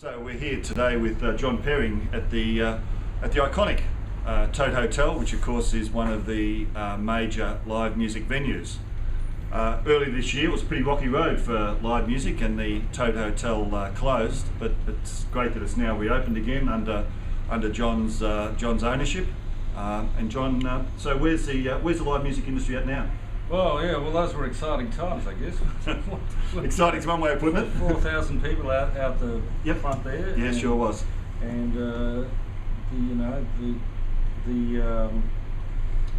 So we're here today with Jon Perring at the iconic Tote Hotel, which of course is one of the major live music venues. Early this year it was a pretty rocky road for live music, and the Tote Hotel closed. But it's great that it's now reopened again under Jon's ownership. And Jon, so where's the live music industry at now? Well, yeah, those were exciting times, I guess. Exciting's one way of putting it. 4,000 people out the front there. Yeah, sure was. And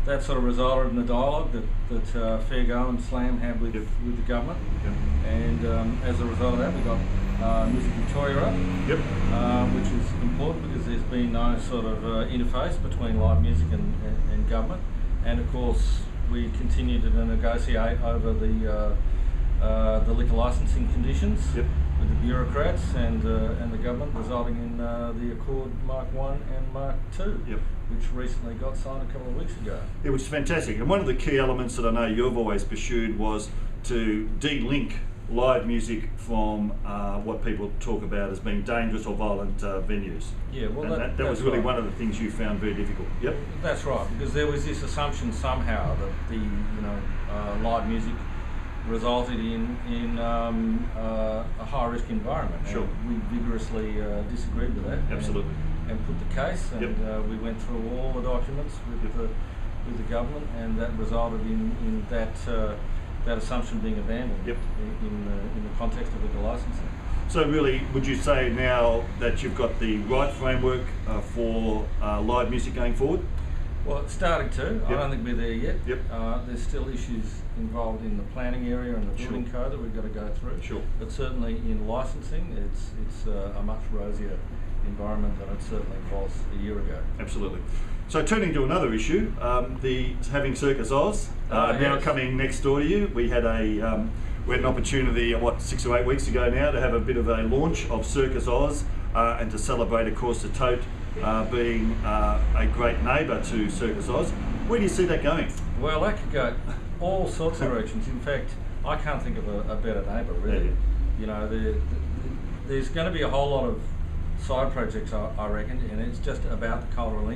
that sort of resulted in a dialogue that Fair Go and Slam had with the government. Yep. And as a result of that, we got Music Victoria up, which is important because there's been no sort of interface between live music and government. And of course, we continued to negotiate over the liquor licensing conditions with the bureaucrats and the government, resulting in the Accord Mark 1 and Mark 2, which recently got signed a couple of weeks ago. It was fantastic, and one of the key elements that I know you've always pursued was to de-link live music from what people talk about as being dangerous or violent venues. Yeah, well, and that was really one of the things you found very difficult. Yep. That's right, because there was this assumption somehow that the live music resulted in a high risk environment. Sure. And we vigorously disagreed with that. Absolutely. And put the case, and we went through all the documents with the government, and that resulted in that assumption being abandoned in the context of liquor licensing. So really, would you say now that you've got the right framework for live music going forward? Well, it's starting to. I don't think we're there yet. There's still issues involved in the planning area and the building code that we've got to go through. Sure. But certainly in licensing, it's a much rosier environment than it certainly was a year ago. Absolutely. So turning to another issue, having Circus Oz now coming next door to you. We had an opportunity 6 or 8 weeks ago now to have a bit of a launch of Circus Oz and to celebrate, of course, the Tote being a great neighbour to Circus Oz. Where do you see that going? Well, that could go all sorts of directions. In fact, I can't think of a better neighbour, really. You know, there's going to be a whole lot of side projects, I reckon, and it's just about the cultural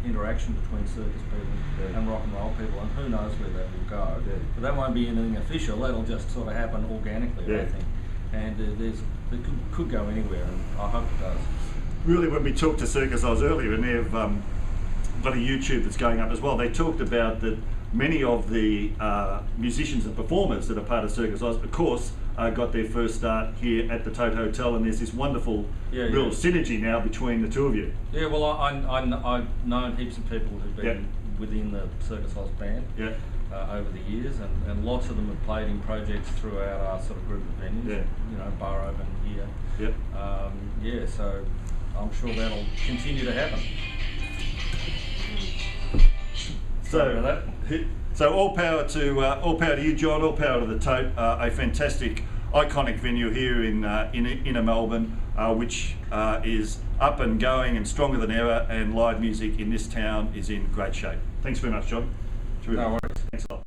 interaction between circus people and rock and roll people, and who knows where that will go. But that won't be anything official. That'll just sort of happen organically, I think. And it could go anywhere, and I hope it does. Really, when we talked to Circus Oz earlier, and they've got a YouTube that's going up as well, they talked about that many of the musicians and performers that are part of Circus Oz, of course, got their first start here at the Tote Hotel, and there's this wonderful real synergy now between the two of you. Yeah, well, I've known heaps of people who've been within the Circus Oz band over the years, and lots of them have played in projects throughout our sort of group of venues, Bar Open here. So I'm sure that'll continue to happen. So all power to you, Jon. All power to the Tote, a fantastic, iconic venue here in inner Melbourne, which is up and going and stronger than ever. And live music in this town is in great shape. Thanks very much, Jon. No worries. Thanks a lot.